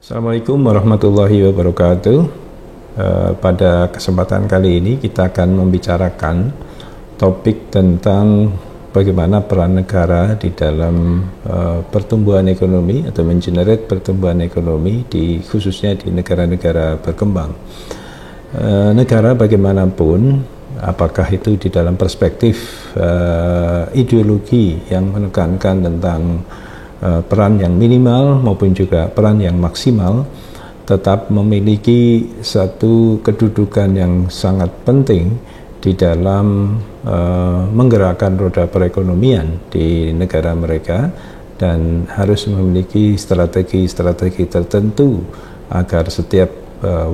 Assalamualaikum warahmatullahi wabarakatuh. Pada kesempatan kali ini kita akan membicarakan topik tentang bagaimana peran negara di dalam pertumbuhan ekonomi atau mengenerate pertumbuhan ekonomi khususnya di negara-negara berkembang. Negara bagaimanapun, apakah itu di dalam perspektif ideologi yang menekankan tentang peran yang minimal maupun juga peran yang maksimal, tetap memiliki satu kedudukan yang sangat penting di dalam menggerakkan roda perekonomian di negara mereka, dan harus memiliki strategi-strategi tertentu agar setiap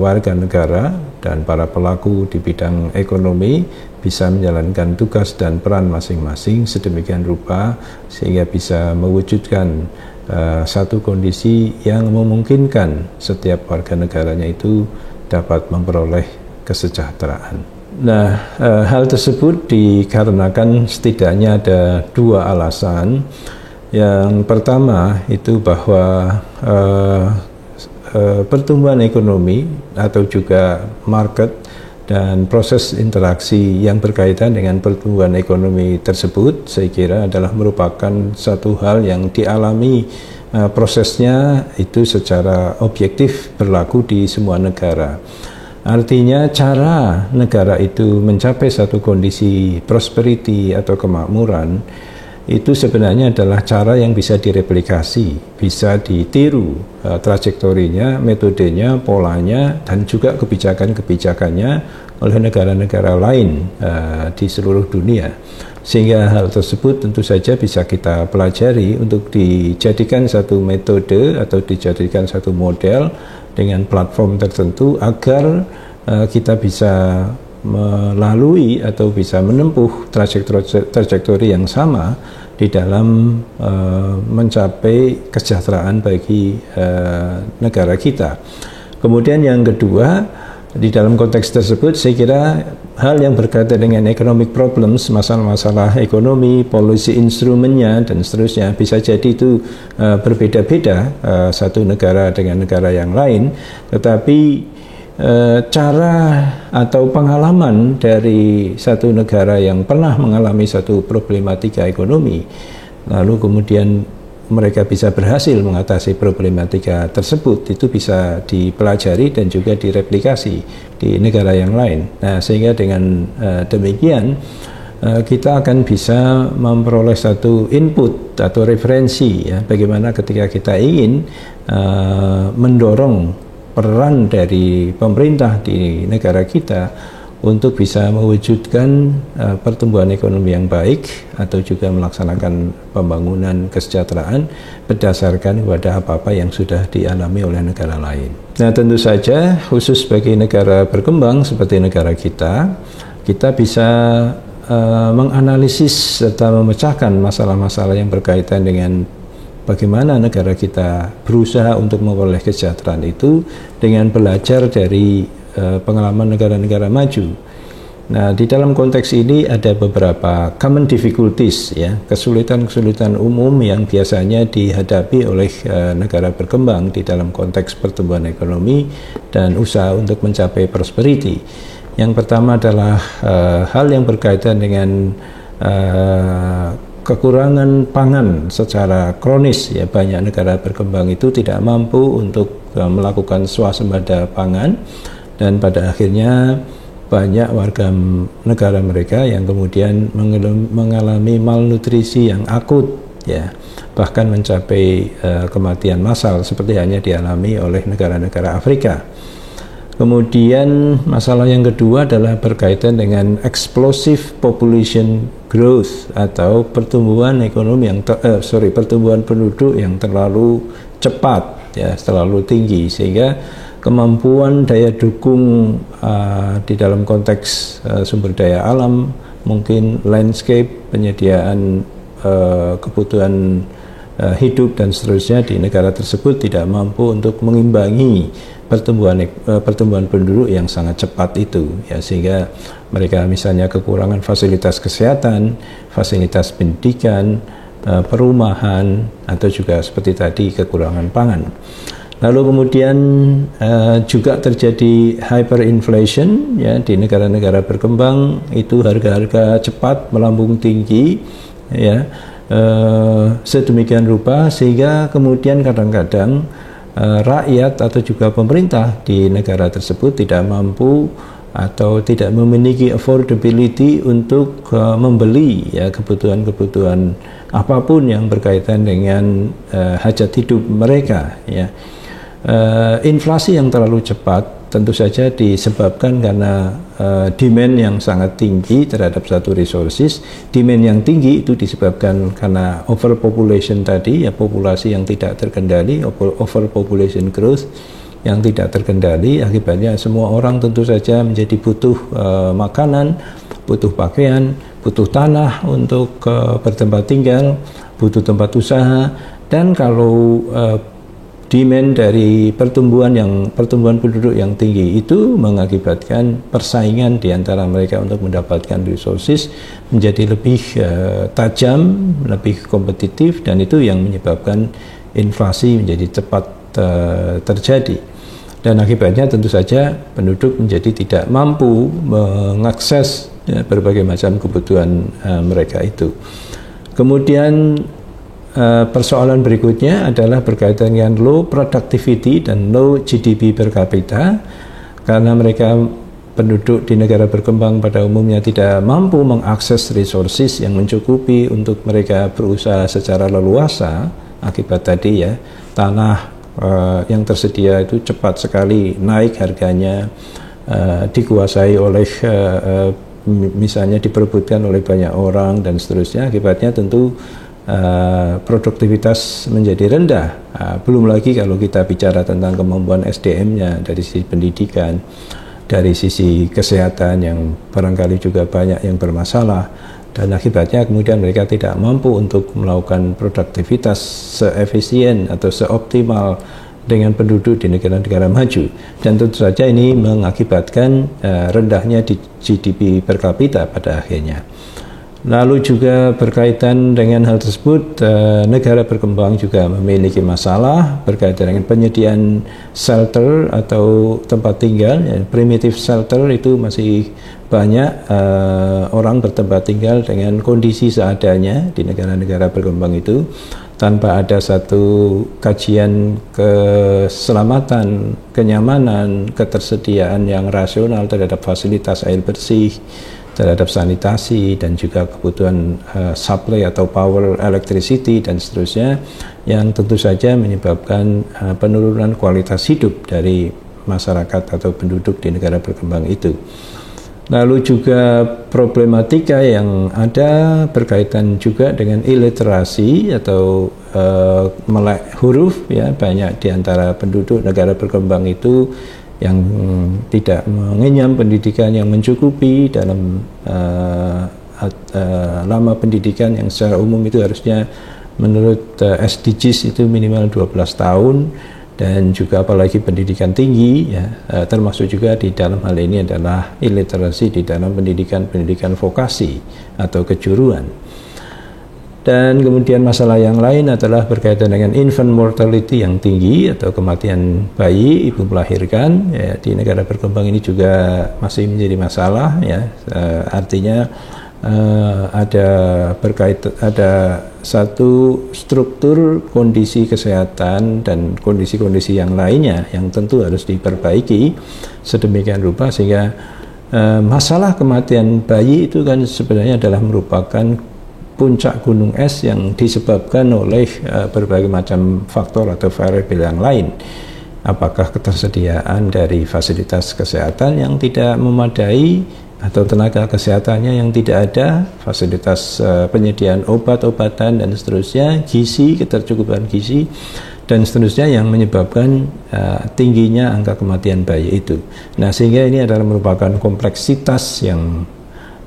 warga negara dan para pelaku di bidang ekonomi bisa menjalankan tugas dan peran masing-masing sedemikian rupa sehingga bisa mewujudkan satu kondisi yang memungkinkan setiap warga negaranya itu dapat memperoleh kesejahteraan. Nah, hal tersebut dikarenakan setidaknya ada dua alasan. Yang pertama itu bahwa pertumbuhan ekonomi atau juga market dan proses interaksi yang berkaitan dengan pertumbuhan ekonomi tersebut, saya kira adalah merupakan satu hal yang dialami prosesnya itu secara objektif berlaku di semua negara. Artinya cara negara itu mencapai satu kondisi prosperity atau kemakmuran itu sebenarnya adalah cara yang bisa direplikasi, bisa ditiru trajektorinya, metodenya, polanya, dan juga kebijakan-kebijakannya oleh negara-negara lain di seluruh dunia. Sehingga hal tersebut tentu saja bisa kita pelajari untuk dijadikan satu metode atau dijadikan satu model dengan platform tertentu agar kita bisa melalui atau bisa menempuh trajektori yang sama di dalam mencapai kesejahteraan bagi negara kita. Kemudian yang kedua, di dalam konteks tersebut saya kira hal yang berkaitan dengan economic problems, masalah-masalah ekonomi, policy instrumennya dan seterusnya, bisa jadi itu berbeda-beda satu negara dengan negara yang lain, tetapi cara atau pengalaman dari satu negara yang pernah mengalami satu problematika ekonomi, lalu kemudian mereka bisa berhasil mengatasi problematika tersebut, itu bisa dipelajari dan juga direplikasi di negara yang lain. Nah, sehingga dengan demikian kita akan bisa memperoleh satu input atau referensi, ya, bagaimana ketika kita ingin mendorong peran dari pemerintah di negara kita untuk bisa mewujudkan pertumbuhan ekonomi yang baik atau juga melaksanakan pembangunan kesejahteraan berdasarkan kepada apa-apa yang sudah dialami oleh negara lain. Nah, tentu saja khusus bagi negara berkembang seperti negara kita bisa menganalisis serta memecahkan masalah-masalah yang berkaitan dengan bagaimana negara kita berusaha untuk memperoleh kesejahteraan itu dengan belajar dari pengalaman negara-negara maju. Nah, di dalam konteks ini ada beberapa common difficulties, ya, kesulitan-kesulitan umum yang biasanya dihadapi oleh negara berkembang di dalam konteks pertumbuhan ekonomi dan usaha untuk mencapai prosperity. Yang pertama adalah hal yang berkaitan dengan kekurangan pangan secara kronis, ya. Banyak negara berkembang itu tidak mampu untuk melakukan swasembada pangan, dan pada akhirnya banyak warga negara mereka yang kemudian mengalami malnutrisi yang akut, ya, bahkan mencapai kematian massal seperti hanya dialami oleh negara-negara Afrika. Kemudian masalah yang kedua adalah berkaitan dengan explosive population growth atau pertumbuhan ekonomi yang pertumbuhan penduduk yang terlalu cepat, ya, terlalu tinggi, sehingga kemampuan daya dukung di dalam konteks sumber daya alam, mungkin landscape, penyediaan kebutuhan hidup dan seterusnya di negara tersebut tidak mampu untuk mengimbangi pertumbuhan penduduk yang sangat cepat itu, ya, sehingga mereka misalnya kekurangan fasilitas kesehatan, fasilitas pendidikan, perumahan, atau juga seperti tadi kekurangan pangan. Lalu kemudian juga terjadi hyperinflation ya di negara-negara berkembang, itu harga-harga cepat melambung tinggi ya, sedemikian rupa sehingga kemudian kadang-kadang rakyat atau juga pemerintah di negara tersebut tidak mampu atau tidak memiliki affordability untuk membeli ya kebutuhan-kebutuhan apapun yang berkaitan dengan hajat hidup mereka ya. Inflasi yang terlalu cepat tentu saja disebabkan karena demand yang sangat tinggi terhadap satu resources. Demand yang tinggi itu disebabkan karena overpopulation tadi ya, populasi yang tidak terkendali, overpopulation growth yang tidak terkendali. Akibatnya semua orang tentu saja menjadi butuh makanan, butuh pakaian, butuh tanah untuk bertempat tinggal, butuh tempat usaha. Dan kalau demand dari pertumbuhan penduduk yang tinggi itu mengakibatkan persaingan di antara mereka untuk mendapatkan resources menjadi lebih tajam, lebih kompetitif, dan itu yang menyebabkan inflasi menjadi cepat terjadi. Dan akibatnya tentu saja penduduk menjadi tidak mampu mengakses ya, berbagai macam kebutuhan mereka itu. Kemudian persoalan berikutnya adalah berkaitan dengan low productivity dan low GDP per kapita, karena mereka penduduk di negara berkembang pada umumnya tidak mampu mengakses resources yang mencukupi untuk mereka berusaha secara leluasa. Akibat tadi ya, tanah yang tersedia itu cepat sekali naik harganya, dikuasai oleh misalnya diperebutkan oleh banyak orang dan seterusnya. Akibatnya tentu produktivitas menjadi rendah. Belum lagi kalau kita bicara tentang kemampuan SDM-nya dari sisi pendidikan, dari sisi kesehatan yang barangkali juga banyak yang bermasalah, dan akibatnya kemudian mereka tidak mampu untuk melakukan produktivitas seefisien atau seoptimal dengan penduduk di negara-negara maju. Dan tentu saja ini mengakibatkan rendahnya di GDP per kapita pada akhirnya. Lalu juga berkaitan dengan hal tersebut, negara berkembang juga memiliki masalah berkaitan dengan penyediaan shelter atau tempat tinggal. Ya, primitive shelter itu masih banyak orang bertempat tinggal dengan kondisi seadanya di negara-negara berkembang itu, tanpa ada satu kajian keselamatan, kenyamanan, ketersediaan yang rasional terhadap fasilitas air bersih, terhadap sanitasi, dan juga kebutuhan supply atau power electricity dan seterusnya, yang tentu saja menyebabkan penurunan kualitas hidup dari masyarakat atau penduduk di negara berkembang itu. Lalu juga problematika yang ada berkaitan juga dengan illiterasi atau melek huruf ya, banyak di antara penduduk negara berkembang itu yang tidak mengenyam pendidikan yang mencukupi dalam lama pendidikan yang secara umum itu harusnya menurut SDGs itu minimal 12 tahun, dan juga apalagi pendidikan tinggi ya, termasuk juga di dalam hal ini adalah illiterasi di dalam pendidikan vokasi atau kejuruan. Dan kemudian masalah yang lain adalah berkaitan dengan infant mortality yang tinggi atau kematian bayi ibu melahirkan ya, di negara berkembang ini juga masih menjadi masalah ya. Artinya ada satu struktur kondisi kesehatan dan kondisi-kondisi yang lainnya yang tentu harus diperbaiki sedemikian rupa sehingga masalah kematian bayi itu kan sebenarnya adalah merupakan puncak gunung es yang disebabkan oleh berbagai macam faktor atau variabel yang lain. Apakah ketersediaan dari fasilitas kesehatan yang tidak memadai atau tenaga kesehatannya yang tidak ada, fasilitas penyediaan obat-obatan dan seterusnya, gizi, ketercukupan gizi dan seterusnya yang menyebabkan tingginya angka kematian bayi itu. Nah, sehingga ini adalah merupakan kompleksitas yang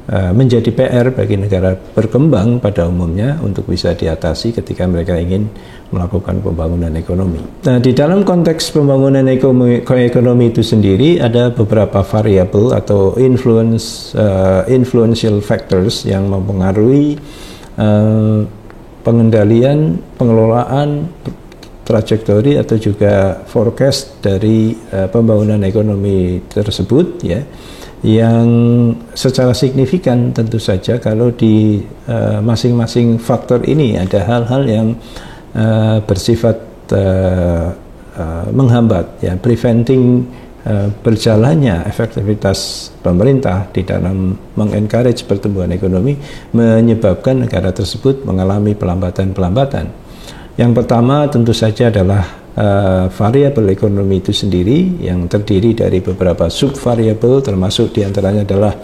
menjadi PR bagi negara berkembang pada umumnya untuk bisa diatasi ketika mereka ingin melakukan pembangunan ekonomi. Nah, di dalam konteks pembangunan ekonomi itu sendiri ada beberapa variabel atau influential factors yang mempengaruhi pengendalian, pengelolaan, trajektori atau juga forecast dari pembangunan ekonomi tersebut, ya, yang secara signifikan tentu saja kalau di masing-masing faktor ini ada hal-hal yang bersifat menghambat, ya, preventing berjalannya efektivitas pemerintah di dalam mengencourage pertumbuhan ekonomi, menyebabkan negara tersebut mengalami pelambatan-pelambatan. Yang pertama tentu saja adalah variabel ekonomi itu sendiri yang terdiri dari beberapa subvariabel, termasuk diantaranya adalah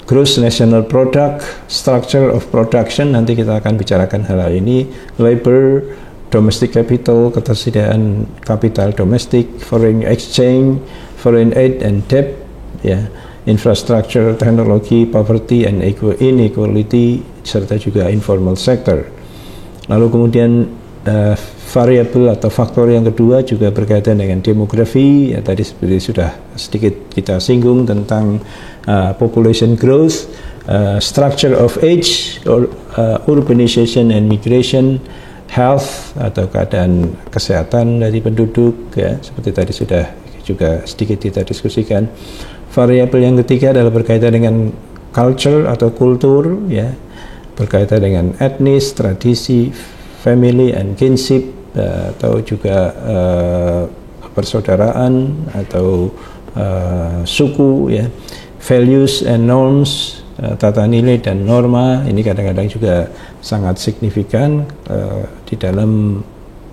gross national product, structure of production, nanti kita akan bicarakan hal ini, labor, domestic capital, ketersediaan kapital domestik, foreign exchange, foreign aid and debt, ya, infrastructure, teknologi, poverty and inequality, serta juga informal sector. Lalu kemudian variabel atau faktor yang kedua juga berkaitan dengan demografi, ya, tadi seperti sudah sedikit kita singgung tentang population growth, structure of age, urbanization and migration, health atau keadaan kesehatan dari penduduk, ya, seperti tadi sudah juga sedikit kita diskusikan. Variabel yang ketiga adalah berkaitan dengan culture atau kultur, ya, berkaitan dengan etnis, tradisi, family and kinship, atau juga persaudaraan atau suku, ya, values and norms, tata nilai dan norma. Ini kadang-kadang juga sangat signifikan di dalam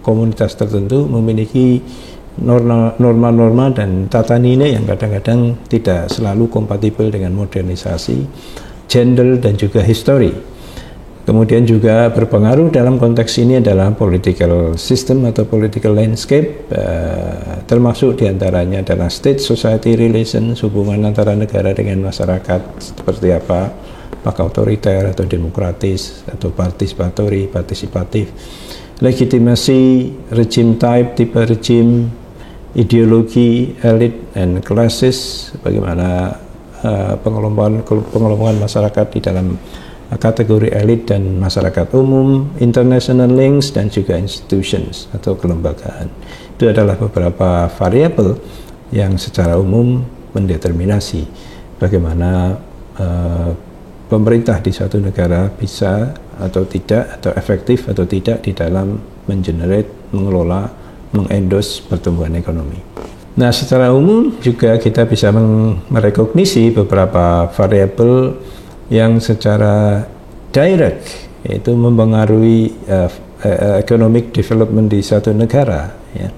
komunitas tertentu memiliki norma-norma dan tata nilai yang kadang-kadang tidak selalu kompatibel dengan modernisasi, gender dan juga histori. Kemudian juga berpengaruh dalam konteks ini adalah political system atau political landscape, termasuk diantaranya adalah state society relations, hubungan antara negara dengan masyarakat seperti apa, apakah otoriter atau demokratis atau partisipatif, legitimasi, regime type, tipe regime, ideologi, elite and classes, bagaimana pengelompokan masyarakat di dalam kategori elit dan masyarakat umum, international links dan juga institutions atau kelembagaan. Itu adalah beberapa variabel yang secara umum mendeterminasi bagaimana pemerintah di suatu negara bisa atau tidak, atau efektif atau tidak di dalam mengenerate, mengelola, mengendorse pertumbuhan ekonomi. Nah, secara umum juga kita bisa merekognisi beberapa variabel yang secara direct, yaitu mempengaruhi economic development di satu negara, ya.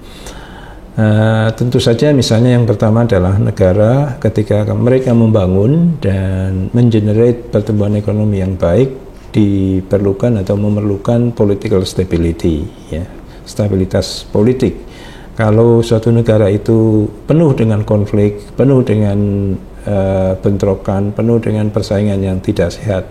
Tentu saja misalnya yang pertama adalah negara ketika mereka membangun dan mengenerate pertumbuhan ekonomi yang baik diperlukan atau memerlukan political stability, ya, stabilitas politik. Kalau suatu negara itu penuh dengan konflik, penuh dengan bentrokan, penuh dengan persaingan yang tidak sehat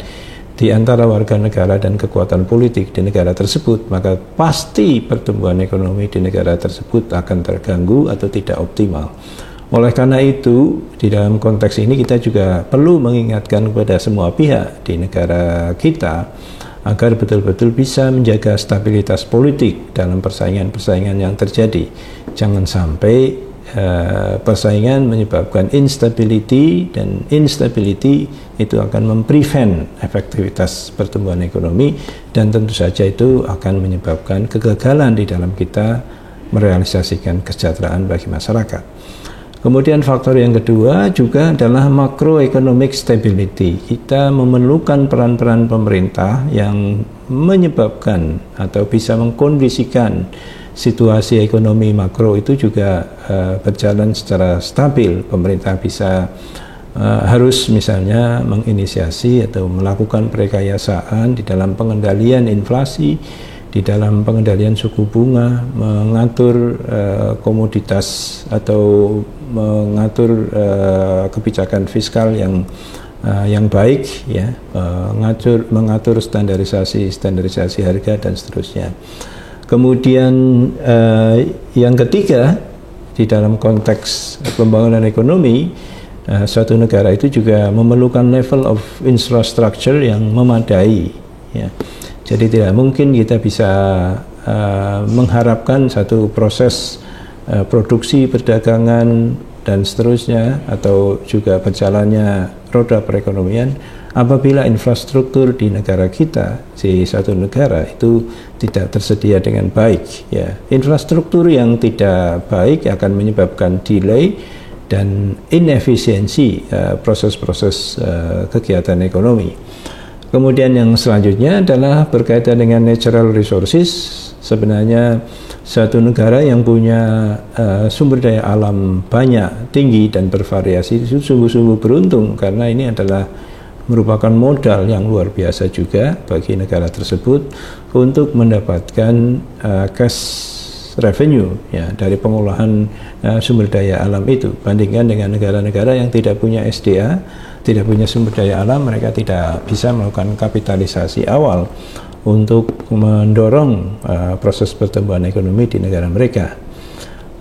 di antara warga negara dan kekuatan politik di negara tersebut, maka pasti pertumbuhan ekonomi di negara tersebut akan terganggu atau tidak optimal. Oleh karena itu, di dalam konteks ini kita juga perlu mengingatkan kepada semua pihak di negara kita agar betul-betul bisa menjaga stabilitas politik dalam persaingan-persaingan yang terjadi. Jangan sampai persaingan menyebabkan instability, dan instability itu akan memprevent efektivitas pertumbuhan ekonomi, dan tentu saja itu akan menyebabkan kegagalan di dalam kita merealisasikan kesejahteraan bagi masyarakat. Kemudian faktor yang kedua juga adalah macroeconomic stability. Kita memerlukan peran-peran pemerintah yang menyebabkan atau bisa mengkondisikan situasi ekonomi makro itu juga berjalan secara stabil. Pemerintah bisa harus misalnya menginisiasi atau melakukan perekayasaan di dalam pengendalian inflasi, di dalam pengendalian suku bunga, mengatur komoditas atau mengatur kebijakan fiskal yang baik, ya, mengatur standarisasi harga dan seterusnya. Kemudian yang ketiga, di dalam konteks pembangunan ekonomi, suatu negara itu juga memerlukan level of infrastructure yang memadai, ya. Jadi tidak mungkin kita bisa mengharapkan satu proses produksi perdagangan dan seterusnya, atau juga berjalannya roda perekonomian, apabila infrastruktur di negara kita, di satu negara itu tidak tersedia dengan baik, ya. Infrastruktur yang tidak baik akan menyebabkan delay dan inefisiensi proses-proses kegiatan ekonomi. Kemudian yang selanjutnya adalah berkaitan dengan natural resources. Sebenarnya satu negara yang punya sumber daya alam banyak, tinggi, dan bervariasi itu sungguh-sungguh beruntung, karena ini adalah merupakan modal yang luar biasa juga bagi negara tersebut untuk mendapatkan cash revenue, ya, dari pengolahan sumber daya alam itu. Bandingkan dengan negara-negara yang tidak punya SDA, tidak punya sumber daya alam, mereka tidak bisa melakukan kapitalisasi awal untuk mendorong proses pertumbuhan ekonomi di negara mereka.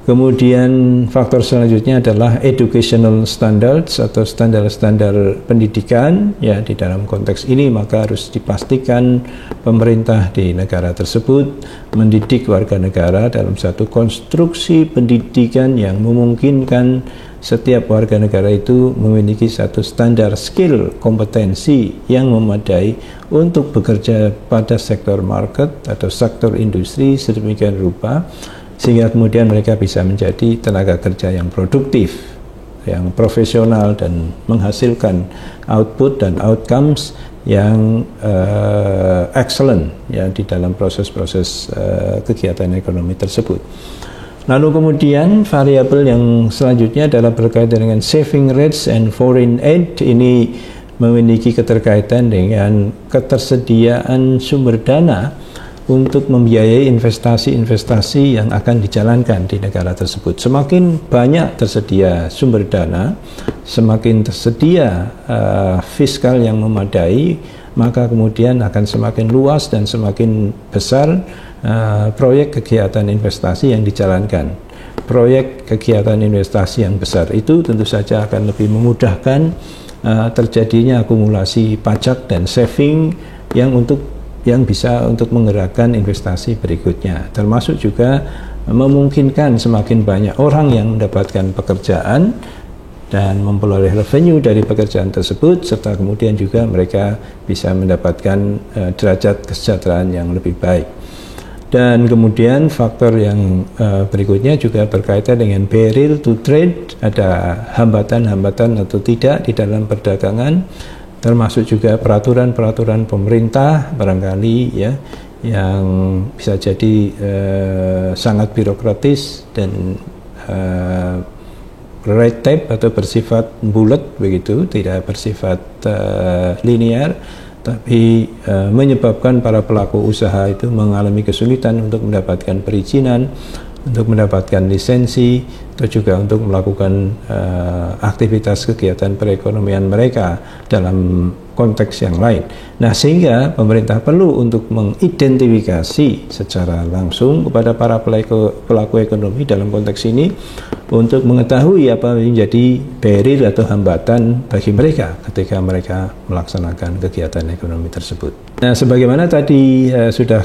Kemudian faktor selanjutnya adalah educational standards atau standar-standar pendidikan, ya. Di dalam konteks ini maka harus dipastikan pemerintah di negara tersebut mendidik warga negara dalam satu konstruksi pendidikan yang memungkinkan setiap warga negara itu memiliki satu standar skill, kompetensi yang memadai untuk bekerja pada sektor market atau sektor industri sedemikian rupa sehingga kemudian mereka bisa menjadi tenaga kerja yang produktif, yang profesional, dan menghasilkan output dan outcomes yang excellent, ya, di dalam proses-proses kegiatan ekonomi tersebut. Lalu kemudian variabel yang selanjutnya adalah berkaitan dengan saving rates and foreign aid. Ini memiliki keterkaitan dengan ketersediaan sumber dana untuk membiayai investasi-investasi yang akan dijalankan di negara tersebut. Semakin banyak tersedia sumber dana, semakin tersedia fiskal yang memadai, maka kemudian akan semakin luas dan semakin besar proyek kegiatan investasi yang dijalankan. Proyek kegiatan investasi yang besar itu tentu saja akan lebih memudahkan terjadinya akumulasi pajak dan saving yang bisa untuk menggerakkan investasi berikutnya, termasuk juga memungkinkan semakin banyak orang yang mendapatkan pekerjaan dan memperoleh revenue dari pekerjaan tersebut, serta kemudian juga mereka bisa mendapatkan derajat kesejahteraan yang lebih baik. Dan kemudian faktor yang berikutnya juga berkaitan dengan barrier to trade, ada hambatan-hambatan atau tidak di dalam perdagangan, termasuk juga peraturan-peraturan pemerintah barangkali, ya, yang bisa jadi sangat birokratis dan red tape atau bersifat bulat begitu, tidak bersifat linear, tapi menyebabkan para pelaku usaha itu mengalami kesulitan untuk mendapatkan perizinan, untuk mendapatkan lisensi, atau juga untuk melakukan aktivitas kegiatan perekonomian mereka dalam konteks yang lain. Nah, sehingga pemerintah perlu untuk mengidentifikasi secara langsung kepada para pelaku ekonomi dalam konteks ini untuk mengetahui apa yang menjadi barrier atau hambatan bagi mereka ketika mereka melaksanakan kegiatan ekonomi tersebut. Nah, sebagaimana tadi sudah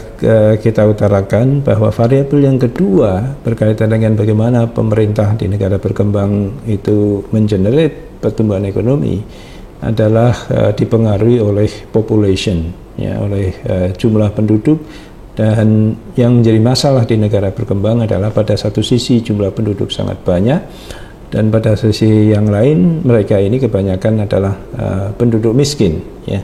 kita utarakan bahwa variabel yang kedua berkaitan dengan bagaimana pemerintah di negara berkembang itu mengenerate pertumbuhan ekonomi adalah dipengaruhi oleh population, ya, oleh jumlah penduduk. Dan yang menjadi masalah di negara berkembang adalah pada satu sisi jumlah penduduk sangat banyak, dan pada sisi yang lain mereka ini kebanyakan adalah penduduk miskin, ya.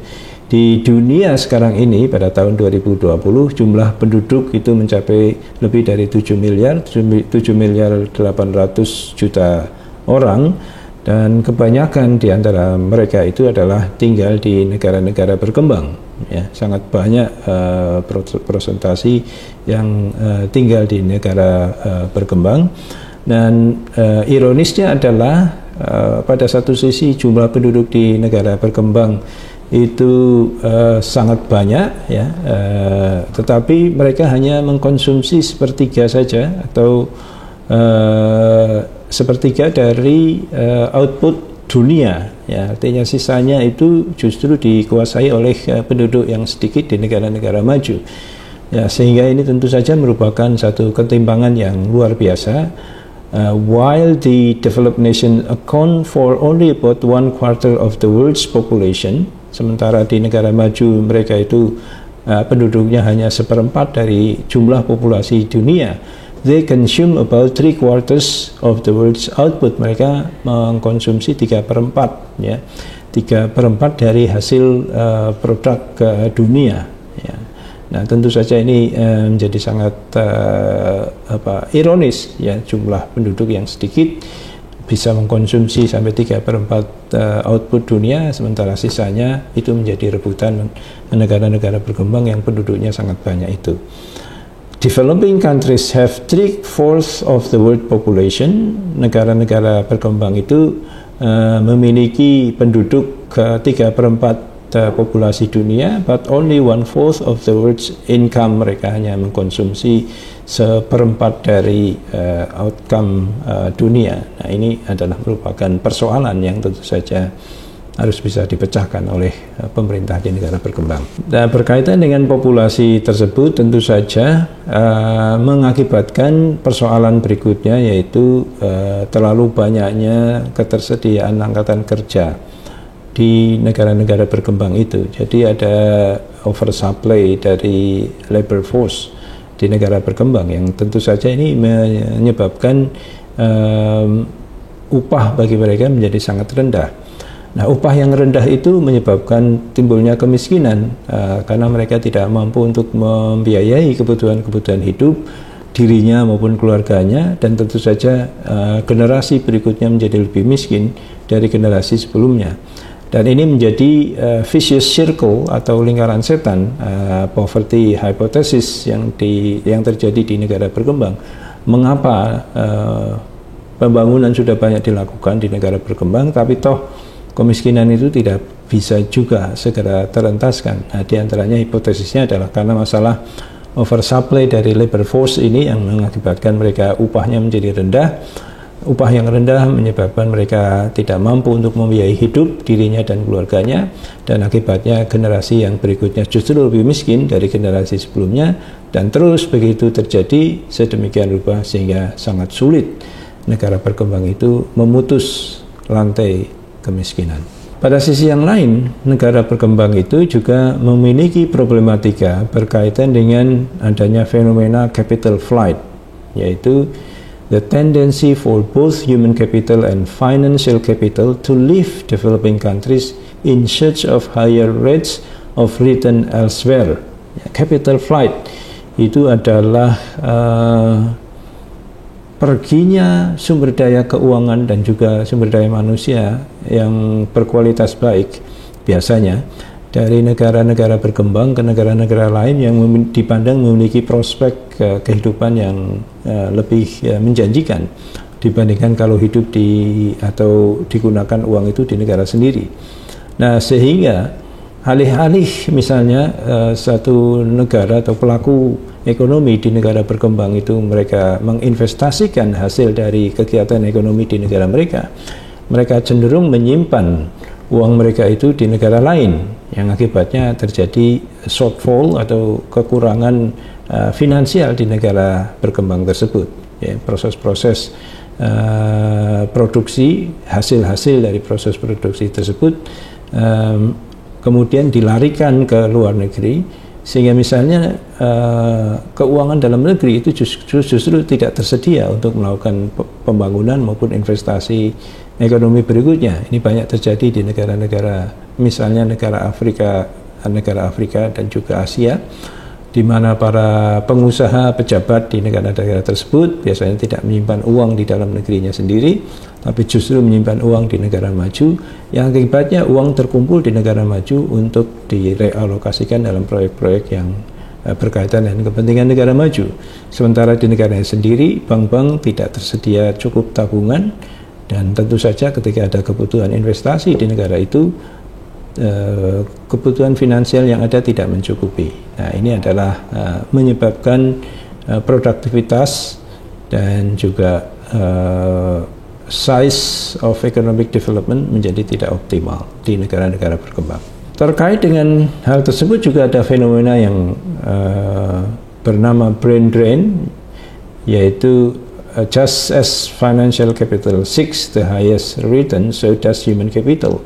Di dunia sekarang ini pada tahun 2020 jumlah penduduk itu mencapai lebih dari 7 miliar 800 juta orang, dan kebanyakan di antara mereka itu adalah tinggal di negara-negara berkembang, ya. Sangat banyak persentase yang tinggal di negara berkembang. Dan ironisnya adalah pada satu sisi jumlah penduduk di negara berkembang itu sangat banyak, ya, tetapi mereka hanya mengkonsumsi sepertiga saja atau sepertiga dari output dunia, ya. Artinya sisanya itu justru dikuasai oleh penduduk yang sedikit di negara-negara maju. Ya, sehingga ini tentu saja merupakan satu ketimpangan yang luar biasa. While the developed nation account for only about 1/4 of the world's population, sementara di negara maju mereka itu penduduknya hanya 1/4 dari jumlah populasi dunia. They consume about 3/4 of the world's output. Mereka mengkonsumsi 3/4, ya, 3/4 dari hasil produk dunia. Ya. Nah, tentu saja ini menjadi sangat ironis, ya, jumlah penduduk yang sedikit bisa mengkonsumsi sampai 3/4 output dunia, sementara sisanya itu menjadi rebutan negara-negara berkembang yang penduduknya sangat banyak itu. Developing countries have 3/4 of the world population. Negara-negara berkembang itu memiliki penduduk 3/4 populasi dunia, but only 1/4 of the world's income. Mereka hanya mengkonsumsi 1/4 dari outcome dunia. Nah, ini adalah merupakan persoalan yang tentu saja harus bisa dipecahkan oleh pemerintah di negara berkembang. Dan berkaitan dengan populasi tersebut tentu saja mengakibatkan persoalan berikutnya, yaitu terlalu banyaknya ketersediaan angkatan kerja di negara-negara berkembang itu. Jadi ada oversupply dari labor force di negara berkembang yang tentu saja ini menyebabkan upah bagi mereka menjadi sangat rendah. Nah, upah yang rendah itu menyebabkan timbulnya kemiskinan karena mereka tidak mampu untuk membiayai kebutuhan-kebutuhan hidup dirinya maupun keluarganya, dan tentu saja generasi berikutnya menjadi lebih miskin dari generasi sebelumnya. Dan ini menjadi vicious circle atau lingkaran setan, poverty hypothesis yang terjadi di negara berkembang. Mengapa pembangunan sudah banyak dilakukan di negara berkembang, tapi toh kemiskinan itu tidak bisa juga segera terentaskan? Nah, di antaranya hipotesisnya adalah karena masalah oversupply dari labor force ini yang mengakibatkan mereka upahnya menjadi rendah. Upah yang rendah menyebabkan mereka tidak mampu untuk membiayai hidup dirinya dan keluarganya, dan akibatnya generasi yang berikutnya justru lebih miskin dari generasi sebelumnya, dan terus begitu terjadi sedemikian rupa sehingga sangat sulit negara berkembang itu memutus rantai kemiskinan. Pada sisi yang lain, negara berkembang itu juga memiliki problematika berkaitan dengan adanya fenomena capital flight, yaitu the tendency for both human capital and financial capital to leave developing countries in search of higher rates of return elsewhere. Capital flight itu adalah perginya sumber daya keuangan dan juga sumber daya manusia yang berkualitas baik biasanya dari negara-negara berkembang ke negara-negara lain yang dipandang memiliki prospek kehidupan yang lebih menjanjikan dibandingkan kalau hidup atau digunakan uang itu di negara sendiri. Nah, sehingga alih-alih misalnya satu negara atau pelaku ekonomi di negara berkembang itu mereka menginvestasikan hasil dari kegiatan ekonomi di negara mereka, mereka cenderung menyimpan uang mereka itu di negara lain, yang akibatnya terjadi shortfall atau kekurangan finansial di negara berkembang tersebut. Ya, proses-proses produksi, hasil-hasil dari proses produksi tersebut kemudian dilarikan ke luar negeri, sehingga misalnya keuangan dalam negeri itu justru tidak tersedia untuk melakukan pembangunan maupun investasi ekonomi berikutnya. Ini banyak terjadi di negara-negara, misalnya negara Afrika dan juga Asia, di mana para pengusaha pejabat di negara-negara tersebut biasanya tidak menyimpan uang di dalam negerinya sendiri, tapi justru menyimpan uang di negara maju, yang akibatnya uang terkumpul di negara maju untuk direalokasikan dalam proyek-proyek yang berkaitan dengan kepentingan negara maju. Sementara di negaranya sendiri, bank-bank tidak tersedia cukup tabungan, dan tentu saja ketika ada kebutuhan investasi di negara itu, kebutuhan finansial yang ada tidak mencukupi. Nah, ini adalah menyebabkan produktivitas dan juga size of economic development menjadi tidak optimal di negara-negara berkembang. Terkait dengan hal tersebut juga ada fenomena yang bernama brain drain, yaitu just as financial capital seeks the highest return, so does human capital.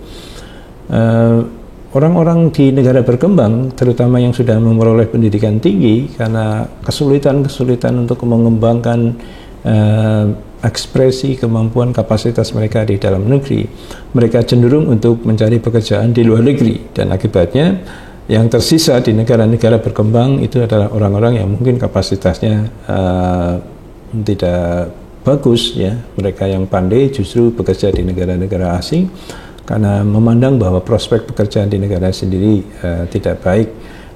Orang-orang di negara berkembang, terutama yang sudah memperoleh pendidikan tinggi, karena kesulitan-kesulitan untuk mengembangkan ekspresi kemampuan kapasitas mereka di dalam negeri, mereka cenderung untuk mencari pekerjaan di luar negeri, dan akibatnya yang tersisa di negara-negara berkembang itu adalah orang-orang yang mungkin kapasitasnya tidak bagus, ya. Mereka yang pandai justru bekerja di negara-negara asing karena memandang bahwa prospek pekerjaan di negara sendiri tidak baik.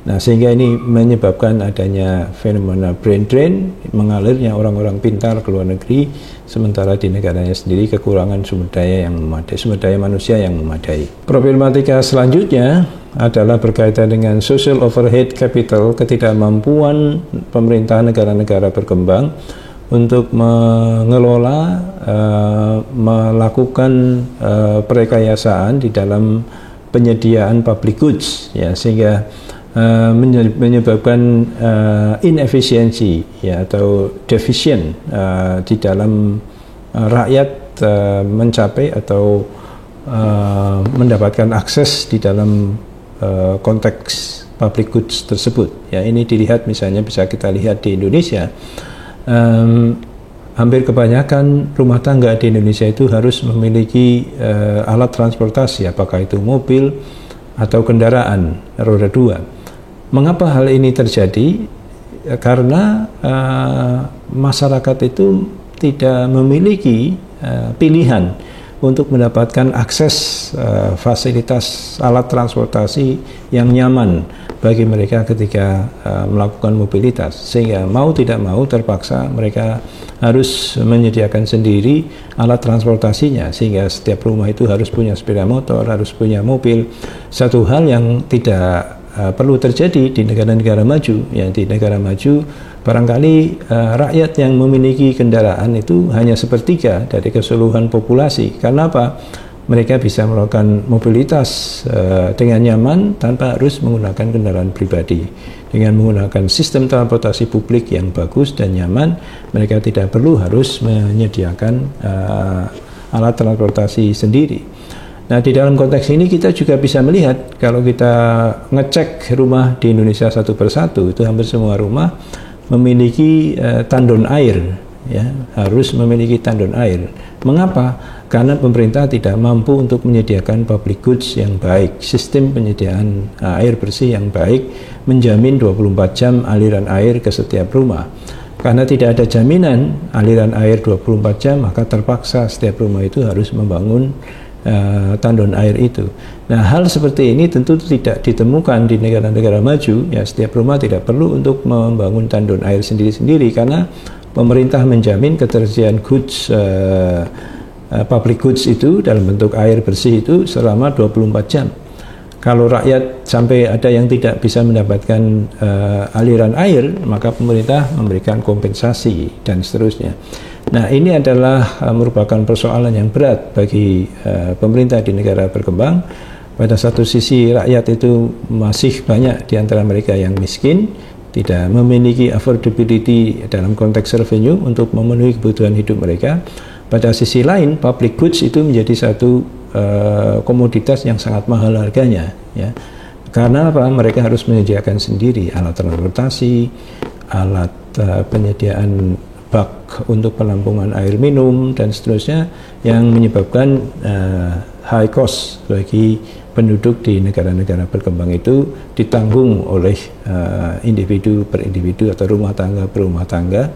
Nah, sehingga ini menyebabkan adanya fenomena brain drain, mengalirnya orang-orang pintar ke luar negeri, sementara di negaranya sendiri kekurangan sumber daya yang memadai, sumber daya manusia yang memadai. Problematika selanjutnya adalah berkaitan dengan social overhead capital, ketidakmampuan pemerintah negara-negara berkembang untuk mengelola, melakukan perekayasaan di dalam penyediaan public goods, ya, sehingga menyebabkan inefisiensi, ya, atau deficient di dalam rakyat mencapai atau mendapatkan akses di dalam konteks public goods tersebut. Ya, ini dilihat misalnya bisa kita lihat di Indonesia. Hampir kebanyakan rumah tangga di Indonesia itu harus memiliki alat transportasi, apakah itu mobil atau kendaraan roda 2. Mengapa hal ini terjadi? Karena masyarakat itu tidak memiliki pilihan untuk mendapatkan akses fasilitas alat transportasi yang nyaman bagi mereka ketika melakukan mobilitas, sehingga mau tidak mau terpaksa mereka harus menyediakan sendiri alat transportasinya, sehingga setiap rumah itu harus punya sepeda motor, harus punya mobil. Satu hal yang tidak perlu terjadi di negara-negara maju. Ya, di negara maju barangkali rakyat yang memiliki kendaraan itu hanya sepertiga dari keseluruhan populasi. Karena apa? Mereka bisa melakukan mobilitas dengan nyaman tanpa harus menggunakan kendaraan pribadi. Dengan menggunakan sistem transportasi publik yang bagus dan nyaman, mereka tidak perlu harus menyediakan alat transportasi sendiri. Nah, di dalam konteks ini kita juga bisa melihat, kalau kita ngecek rumah di Indonesia satu persatu, itu hampir semua rumah memiliki tandon air, ya, harus memiliki tandon air. Mengapa? Karena pemerintah tidak mampu untuk menyediakan public goods yang baik, sistem penyediaan air bersih yang baik, menjamin 24 jam aliran air ke setiap rumah. Karena tidak ada jaminan aliran air 24 jam, maka terpaksa setiap rumah itu harus membangun tandon air itu. Nah, hal seperti ini tentu tidak ditemukan di negara-negara maju. Ya, setiap rumah tidak perlu untuk membangun tandon air sendiri-sendiri karena pemerintah menjamin ketersediaan goods, public goods itu dalam bentuk air bersih itu selama 24 jam. Kalau rakyat sampai ada yang tidak bisa mendapatkan aliran air, maka pemerintah memberikan kompensasi dan seterusnya. Nah, ini adalah merupakan persoalan yang berat bagi pemerintah di negara berkembang. Pada satu sisi rakyat itu masih banyak di antara mereka yang miskin, tidak memiliki affordability dalam konteks revenue untuk memenuhi kebutuhan hidup mereka. Pada sisi lain, public goods itu menjadi satu komoditas yang sangat mahal harganya, ya. Karena apa? Mereka harus menyediakan sendiri alat transportasi, alat penyediaan bak untuk penampungan air minum dan seterusnya, yang menyebabkan high cost bagi penduduk di negara-negara berkembang itu ditanggung oleh individu per individu atau rumah tangga per rumah tangga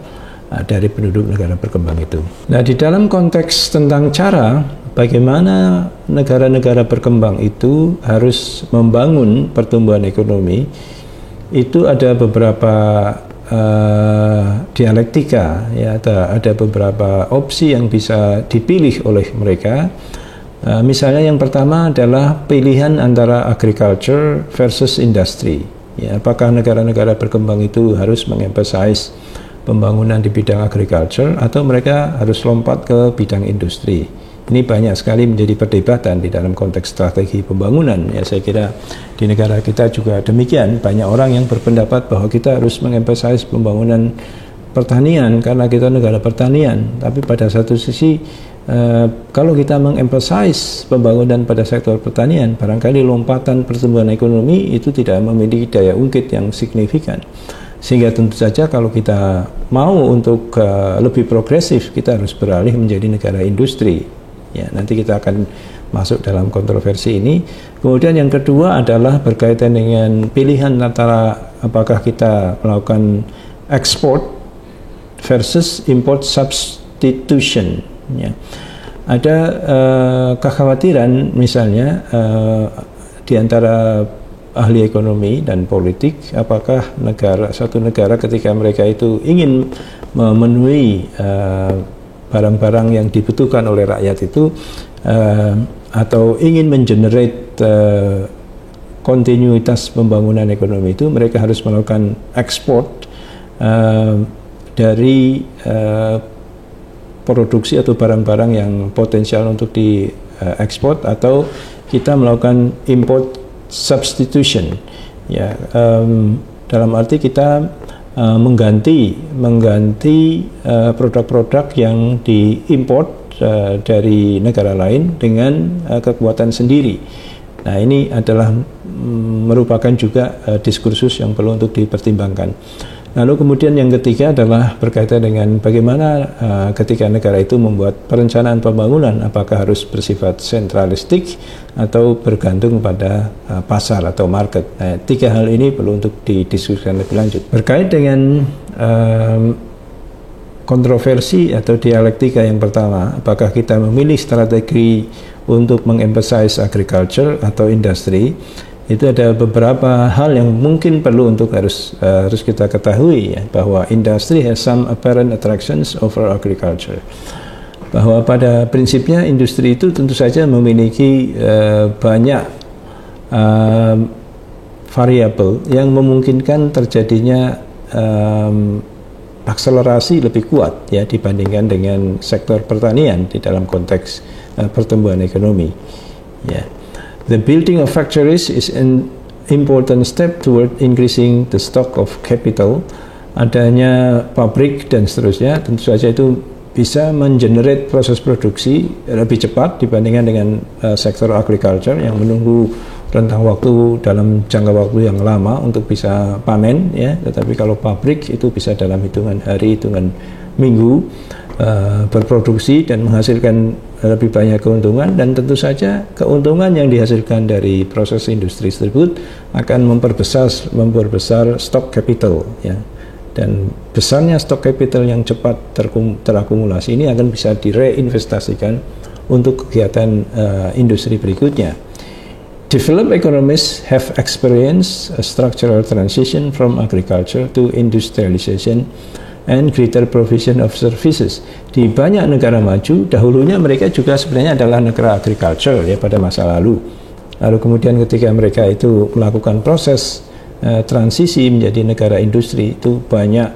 dari penduduk negara berkembang itu. Nah, di dalam konteks tentang cara bagaimana negara-negara berkembang itu harus membangun pertumbuhan ekonomi, itu ada beberapa dialektika, ya, ada beberapa opsi yang bisa dipilih oleh mereka. Misalnya yang pertama adalah pilihan antara agriculture versus industry. Ya, apakah negara-negara berkembang itu harus mengemphasize pembangunan di bidang agriculture atau mereka harus lompat ke bidang industri? Ini banyak sekali menjadi perdebatan di dalam konteks strategi pembangunan. Ya, saya kira di negara kita juga demikian. Banyak orang yang berpendapat bahwa kita harus mengemphasize pembangunan pertanian karena kita negara pertanian. Tapi pada satu sisi, kalau kita mengemphasize pembangunan pada sektor pertanian, barangkali lompatan pertumbuhan ekonomi itu tidak memiliki daya ungkit yang signifikan. Sehingga tentu saja kalau kita mau untuk lebih progresif, kita harus beralih menjadi negara industri. Ya, nanti kita akan masuk dalam kontroversi ini. Kemudian yang kedua adalah berkaitan dengan pilihan antara apakah kita melakukan ekspor versus import substitution. Ya. Ada kekhawatiran misalnya di antara ahli ekonomi dan politik, apakah satu negara ketika mereka itu ingin memenuhi barang-barang yang dibutuhkan oleh rakyat itu atau ingin mengenerate kontinuitas pembangunan ekonomi itu, mereka harus melakukan ekspor dari produksi atau barang-barang yang potensial untuk diekspor, atau kita melakukan import substitution. Ya, dalam arti kita mengganti produk-produk yang diimport dari negara lain dengan kekuatan sendiri. Nah, ini adalah merupakan juga diskursus yang perlu untuk dipertimbangkan. Lalu kemudian yang ketiga adalah berkaitan dengan bagaimana ketika negara itu membuat perencanaan pembangunan, apakah harus bersifat sentralistik atau bergantung pada pasar atau market. Nah, tiga hal ini perlu untuk didiskusikan lebih lanjut. Berkait dengan kontroversi atau dialektika yang pertama, apakah kita memilih strategi untuk mengemphasize agriculture atau industri, itu ada beberapa hal yang mungkin perlu untuk harus kita ketahui, ya, bahwa industry has some apparent attractions over agriculture. Bahwa pada prinsipnya industri itu tentu saja memiliki banyak variabel yang memungkinkan terjadinya akselerasi lebih kuat, ya, dibandingkan dengan sektor pertanian di dalam konteks pertumbuhan ekonomi. Ya. The building of factories is an important step toward increasing the stock of capital. Adanya pabrik dan seterusnya tentu saja itu bisa mengenerate proses produksi lebih cepat dibandingkan dengan sektor agriculture yang menunggu rentang waktu dalam jangka waktu yang lama untuk bisa panen, ya. Tetapi kalau pabrik itu bisa dalam hitungan hari, hitungan minggu berproduksi dan menghasilkan lebih banyak keuntungan, dan tentu saja keuntungan yang dihasilkan dari proses industri tersebut akan memperbesar stok capital, ya. Dan besarnya stok capital yang cepat terakumulasi ini akan bisa direinvestasikan untuk kegiatan industri berikutnya. Developed economies have experienced a structural transition from agriculture to industrialization and greater provision of services. Di banyak negara maju, dahulunya mereka juga sebenarnya adalah negara agriculture, ya, pada masa lalu. Lalu kemudian ketika mereka itu melakukan proses transisi menjadi negara industri, itu banyak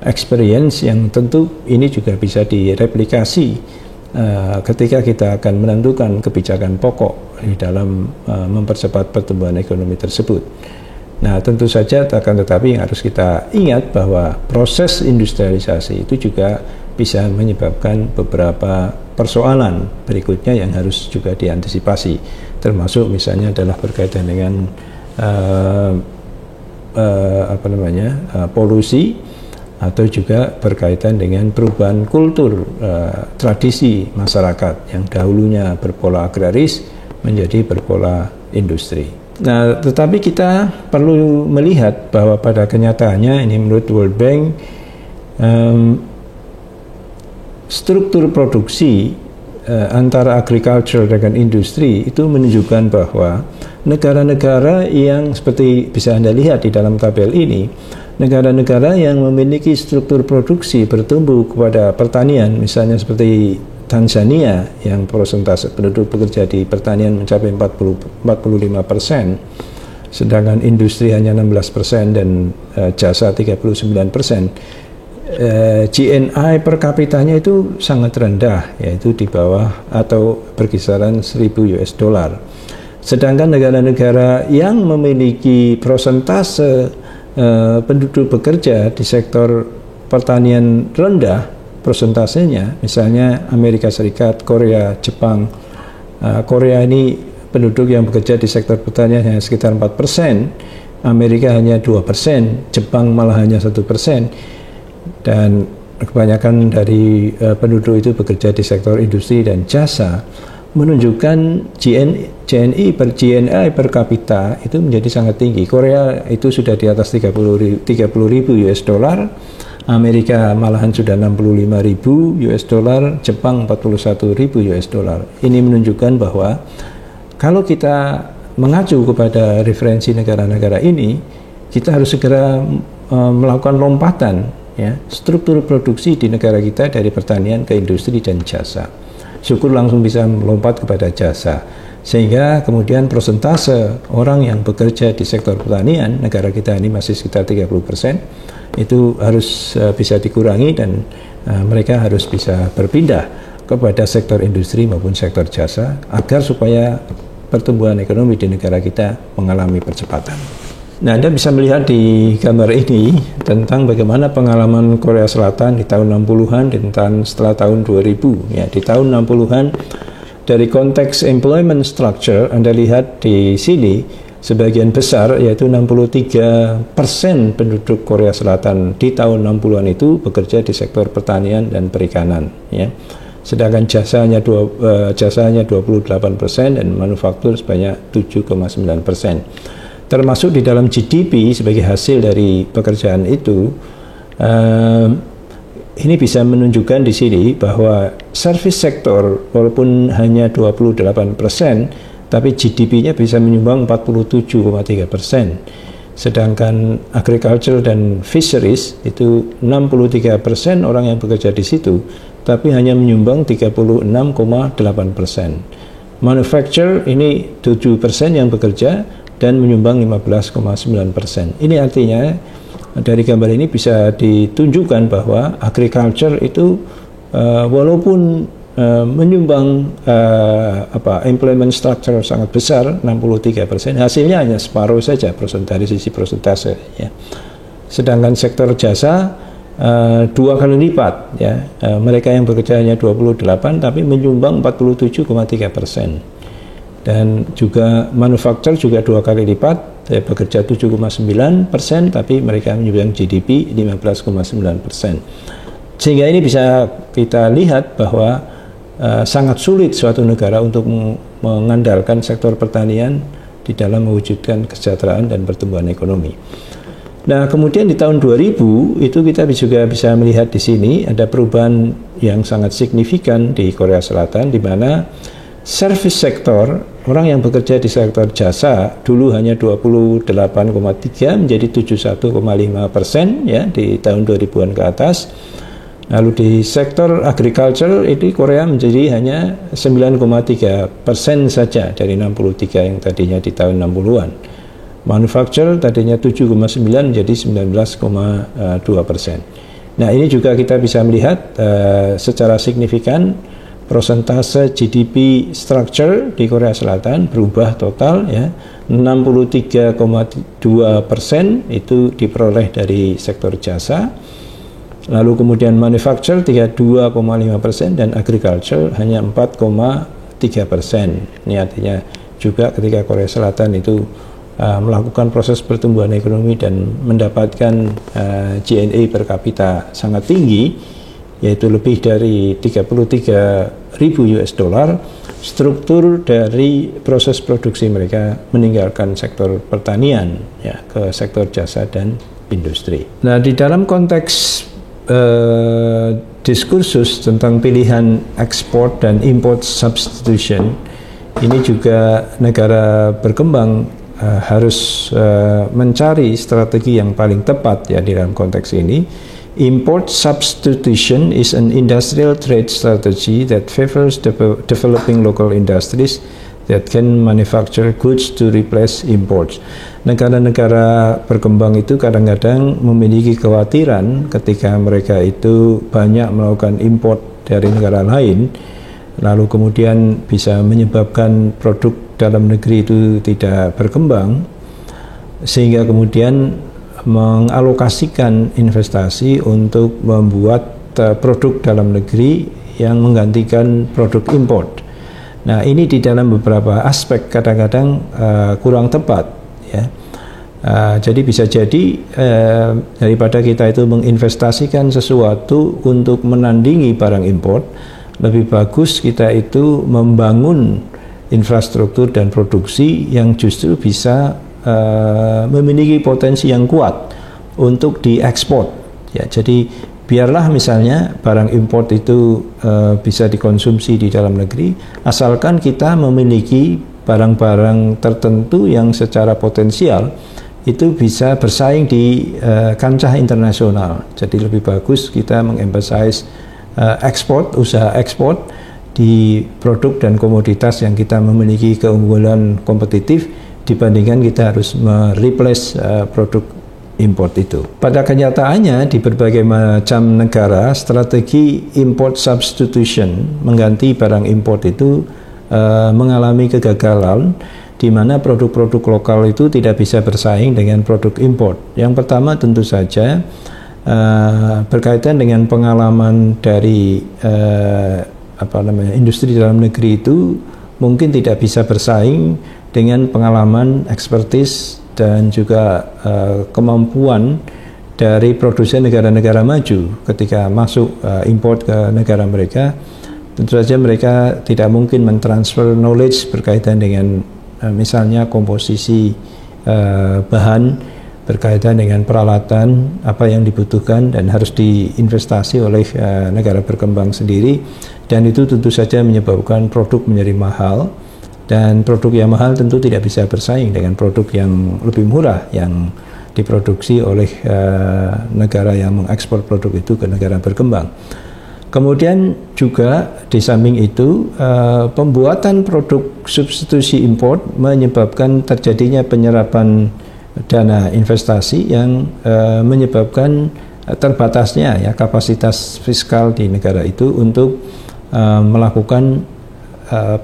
experience yang tentu ini juga bisa direplikasi ketika kita akan menentukan kebijakan pokok di dalam mempercepat pertumbuhan ekonomi tersebut. Nah, tentu saja akan tetapi yang harus kita ingat bahwa proses industrialisasi itu juga bisa menyebabkan beberapa persoalan berikutnya yang harus juga diantisipasi, termasuk misalnya adalah berkaitan dengan polusi, atau juga berkaitan dengan perubahan kultur tradisi masyarakat yang dahulunya berpola agraris menjadi berpola industri. Nah, tetapi kita perlu melihat bahwa pada kenyataannya, ini menurut World Bank, struktur produksi antara agriculture dengan industri itu menunjukkan bahwa negara-negara yang seperti bisa Anda lihat di dalam tabel ini, negara-negara yang memiliki struktur produksi bertumbuh kepada pertanian, misalnya seperti Tanzania yang persentase penduduk bekerja di pertanian mencapai 45%, sedangkan industri hanya 16% dan jasa 39%. GNI per kapitanya itu sangat rendah, yaitu di bawah atau berkisaran 1.000 US dollar. Sedangkan negara-negara yang memiliki persentase penduduk bekerja di sektor pertanian rendah persentasenya, misalnya Amerika Serikat, Korea, Jepang. Korea ini penduduk yang bekerja di sektor pertanian hanya sekitar 4%, Amerika hanya 2%, Jepang malah hanya 1%, dan kebanyakan dari penduduk itu bekerja di sektor industri dan jasa, menunjukkan GNI per kapita itu menjadi sangat tinggi. Korea itu sudah di atas 30.000 US dollar, Amerika malahan sudah 65.000 US dollar, Jepang 41.000 US dollar. Ini menunjukkan bahwa kalau kita mengacu kepada referensi negara-negara ini, kita harus segera melakukan lompatan, ya, struktur produksi di negara kita dari pertanian ke industri dan jasa. Syukur langsung bisa melompat kepada jasa, sehingga kemudian persentase orang yang bekerja di sektor pertanian negara kita ini masih sekitar 30%, itu harus bisa dikurangi, dan mereka harus bisa berpindah kepada sektor industri maupun sektor jasa agar supaya pertumbuhan ekonomi di negara kita mengalami percepatan. Nah, Anda bisa melihat di gambar ini tentang bagaimana pengalaman Korea Selatan di tahun 60-an dan setelah tahun 2000. Ya, di tahun 60-an dari konteks employment structure, Anda lihat di sini sebagian besar, yaitu 63% penduduk Korea Selatan di tahun 60-an itu bekerja di sektor pertanian dan perikanan, ya. Sedangkan jasanya 28% dan manufaktur sebanyak 7,9%. Termasuk di dalam GDP sebagai hasil dari pekerjaan itu, ini bisa menunjukkan di sini bahwa service sektor walaupun hanya 28%, tapi GDP-nya bisa menyumbang 47,3%. Sedangkan agriculture dan fisheries itu 63% orang yang bekerja di situ, tapi hanya menyumbang 36,8%. Manufacture ini 7% yang bekerja dan menyumbang 15,9%. Ini artinya dari gambar ini bisa ditunjukkan bahwa agriculture itu walaupun menyumbang employment structure sangat besar, 63%, hasilnya hanya separuh saja dari sisi persentase, ya. Sedangkan sektor jasa 2 kali lipat, ya. Mereka yang bekerja hanya 28 tapi menyumbang 47,3%. Dan juga manufaktur juga 2 kali lipat, bekerja 7,9% tapi mereka menyumbang GDP 15,9%. Sehingga ini bisa kita lihat bahwa sangat sulit suatu negara untuk mengandalkan sektor pertanian di dalam mewujudkan kesejahteraan dan pertumbuhan ekonomi. Nah, kemudian di tahun 2000 itu kita juga bisa melihat di sini ada perubahan yang sangat signifikan di Korea Selatan, di mana service sektor, orang yang bekerja di sektor jasa dulu hanya 28,3 menjadi 71,5%, ya, di tahun 2000-an ke atas. Lalu di sektor agriculture itu Korea menjadi hanya 9,3% saja dari 63 yang tadinya di tahun 60-an. Manufacture tadinya 7,9 menjadi 19,2%. Nah, ini juga kita bisa melihat secara signifikan persentase GDP structure di Korea Selatan berubah total, ya. 63,2% itu diperoleh dari sektor jasa. Lalu kemudian manufacture 32,5% dan agriculture hanya 4,3%. Ini artinya juga ketika Korea Selatan itu melakukan proses pertumbuhan ekonomi dan mendapatkan GNI per kapita sangat tinggi, yaitu lebih dari 33.000 US dollar, struktur dari proses produksi mereka meninggalkan sektor pertanian, ya, ke sektor jasa dan industri. Nah, di dalam konteks diskursus tentang pilihan ekspor dan import substitution, ini juga negara berkembang harus mencari strategi yang paling tepat, ya, di dalam konteks ini. Import substitution is an industrial trade strategy that favors developing local industries that can manufacture goods to replace imports. Negara-negara berkembang itu kadang-kadang memiliki kekhawatiran ketika mereka itu banyak melakukan import dari negara lain, lalu kemudian bisa menyebabkan produk dalam negeri itu tidak berkembang, sehingga kemudian mengalokasikan investasi untuk membuat produk dalam negeri yang menggantikan produk import. Nah, ini di dalam beberapa aspek kadang-kadang kurang tepat, ya. Jadi bisa jadi daripada kita itu menginvestasikan sesuatu untuk menandingi barang import, lebih bagus kita itu membangun infrastruktur dan produksi yang justru bisa memiliki potensi yang kuat untuk diekspor. Ya, jadi biarlah misalnya barang import itu bisa dikonsumsi di dalam negeri, asalkan kita memiliki barang-barang tertentu yang secara potensial itu bisa bersaing di kancah internasional. Jadi lebih bagus kita mengemphasize ekspor, usaha ekspor di produk dan komoditas yang kita memiliki keunggulan kompetitif dibandingkan kita harus mereplace produk import itu. Pada kenyataannya di berbagai macam negara, strategi import substitution, mengganti barang import itu mengalami kegagalan, di mana produk-produk lokal itu tidak bisa bersaing dengan produk import. Yang pertama tentu saja berkaitan dengan pengalaman dari industri dalam negeri itu mungkin tidak bisa bersaing dengan pengalaman, ekspertis, dan juga kemampuan dari produsen negara-negara maju ketika masuk import ke negara mereka. Tentu saja mereka tidak mungkin mentransfer knowledge berkaitan dengan misalnya komposisi bahan, berkaitan dengan peralatan, apa yang dibutuhkan dan harus diinvestasi oleh negara berkembang sendiri, dan itu tentu saja menyebabkan produk menjadi mahal. Dan produk yang mahal tentu tidak bisa bersaing dengan produk yang lebih murah yang diproduksi oleh negara yang mengekspor produk itu ke negara berkembang. Kemudian juga di samping itu pembuatan produk substitusi import menyebabkan terjadinya penyerapan dana investasi yang menyebabkan terbatasnya ya kapasitas fiskal di negara itu untuk melakukan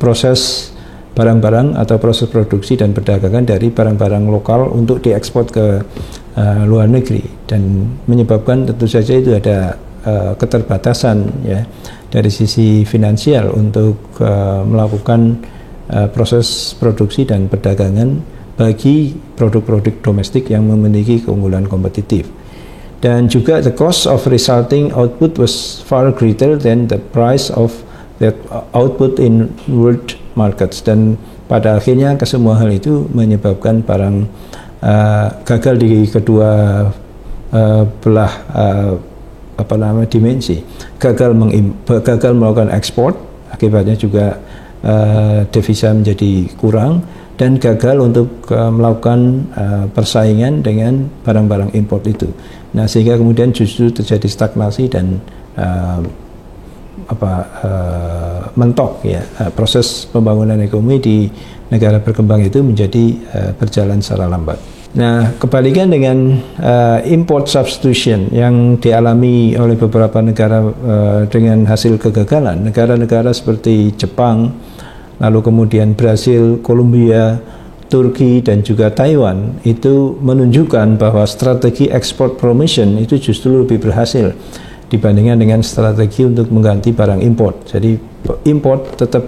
proses barang-barang atau proses produksi dan perdagangan dari barang-barang lokal untuk diekspor ke luar negeri, dan menyebabkan tentu saja itu ada keterbatasan ya dari sisi finansial untuk melakukan proses produksi dan perdagangan bagi produk-produk domestik yang memiliki keunggulan kompetitif. Dan juga the cost of resulting output was far greater than the price of that output in world markets, dan pada akhirnya kesemua hal itu menyebabkan barang gagal di kedua belah dimensi, gagal melakukan ekspor, akibatnya juga devisa menjadi kurang, dan gagal untuk melakukan persaingan dengan barang-barang import itu. Nah, sehingga kemudian justru terjadi stagnasi dan mentok ya, proses pembangunan ekonomi di negara berkembang itu menjadi berjalan secara lambat. Nah, kebalikan dengan import substitution yang dialami oleh beberapa negara dengan hasil kegagalan, negara-negara seperti Jepang, lalu kemudian Brasil, Kolombia, Turki, dan juga Taiwan itu menunjukkan bahwa strategi export promotion itu justru lebih berhasil dibandingkan dengan strategi untuk mengganti barang import. Jadi import tetap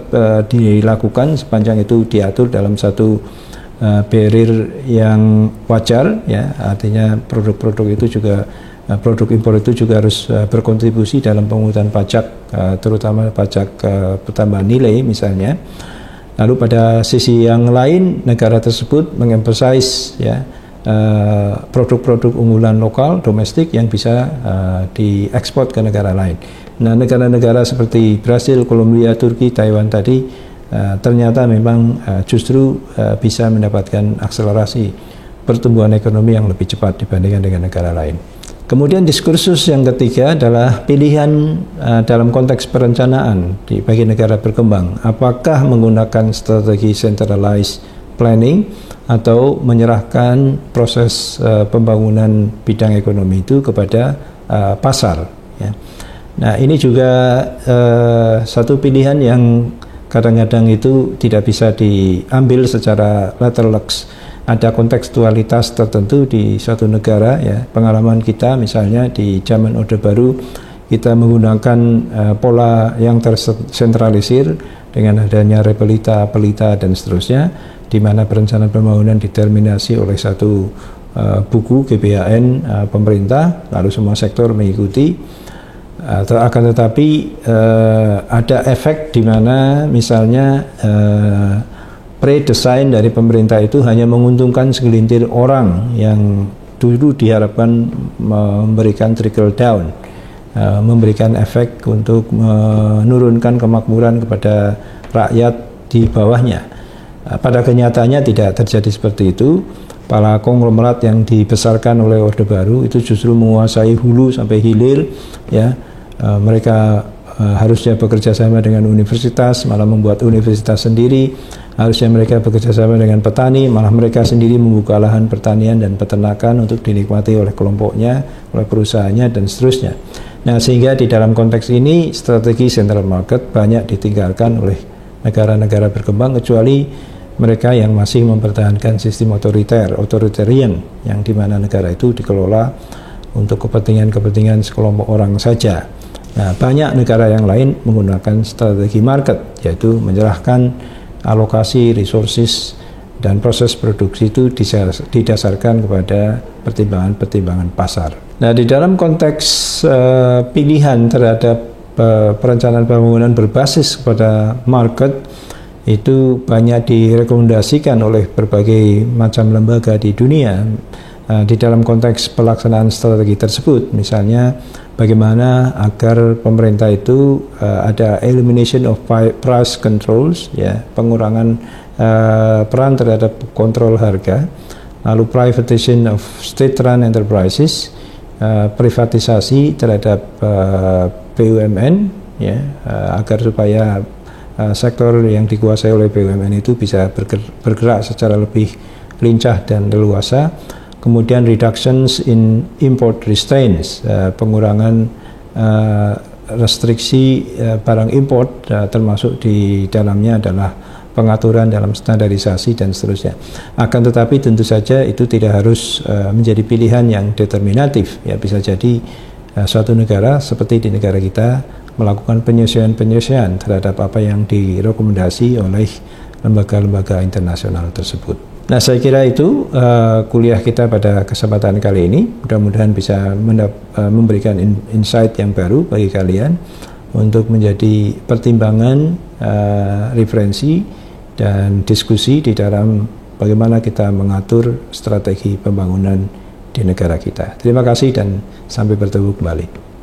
dilakukan sepanjang itu diatur dalam satu barrier yang wajar ya, artinya produk-produk itu juga produk impor itu juga harus berkontribusi dalam pemungutan pajak, terutama pajak pertambahan nilai misalnya. Lalu pada sisi yang lain negara tersebut mengemphasize ya produk-produk unggulan lokal domestik yang bisa diekspor ke negara lain. Nah, negara-negara seperti Brasil, Kolombia, Turki, Taiwan tadi ternyata memang justru bisa mendapatkan akselerasi pertumbuhan ekonomi yang lebih cepat dibandingkan dengan negara lain. Kemudian diskursus yang ketiga adalah pilihan dalam konteks perencanaan bagi negara berkembang. Apakah menggunakan strategi centralized planning atau menyerahkan proses pembangunan bidang ekonomi itu kepada pasar. Ya. Nah, ini juga satu pilihan yang kadang-kadang itu tidak bisa diambil secara letterlux. Ada kontekstualitas tertentu di suatu negara, ya. Pengalaman kita misalnya di zaman Orde Baru, kita menggunakan pola yang tersentralisir dengan adanya repelita, pelita dan seterusnya, di mana perencanaan pembangunan dideterminasi oleh satu buku GBHN pemerintah, lalu semua sektor mengikuti. Akan tetapi ada efek di mana misalnya pre-design dari pemerintah itu hanya menguntungkan segelintir orang yang dulu diharapkan memberikan trickle down, memberikan efek untuk menurunkan kemakmuran kepada rakyat di bawahnya. Pada kenyataannya tidak terjadi seperti itu. Para konglomerat yang dibesarkan oleh Orde Baru itu justru menguasai hulu sampai hilir, ya. Mereka harusnya bekerja sama dengan universitas, malah membuat universitas sendiri. Harusnya mereka bekerja sama dengan petani, malah mereka sendiri membuka lahan pertanian dan peternakan untuk dinikmati oleh kelompoknya, oleh perusahaannya, dan seterusnya. Nah, sehingga di dalam konteks ini strategi central market banyak ditinggalkan oleh negara-negara berkembang, kecuali mereka yang masih mempertahankan sistem otoritarian, yang dimana negara itu dikelola untuk kepentingan-kepentingan sekelompok orang saja. Nah, banyak negara yang lain menggunakan strategi market, yaitu menyerahkan alokasi resources dan proses produksi itu didasarkan kepada pertimbangan-pertimbangan pasar. Nah, di dalam konteks pilihan terhadap perencanaan pembangunan berbasis kepada market, itu banyak direkomendasikan oleh berbagai macam lembaga di dunia di dalam konteks pelaksanaan strategi tersebut. Misalnya bagaimana agar pemerintah itu ada elimination of price controls, ya, pengurangan peran terhadap kontrol harga, lalu privatization of state-run enterprises, privatisasi terhadap BUMN, ya, agar supaya sektor yang dikuasai oleh BUMN itu bisa bergerak secara lebih lincah dan leluasa. Kemudian reductions in import restraints, pengurangan restriksi barang import, termasuk di dalamnya adalah pengaturan dalam standarisasi dan seterusnya. Akan tetapi tentu saja itu tidak harus menjadi pilihan yang determinatif. Ya, bisa jadi suatu negara seperti di negara kita melakukan penyesuaian-penyesuaian terhadap apa yang direkomendasi oleh lembaga-lembaga internasional tersebut. Nah, saya kira itu kuliah kita pada kesempatan kali ini. Mudah-mudahan bisa memberikan insight yang baru bagi kalian untuk menjadi pertimbangan, referensi, dan diskusi di dalam bagaimana kita mengatur strategi pembangunan di negara kita. Terima kasih dan sampai bertemu kembali.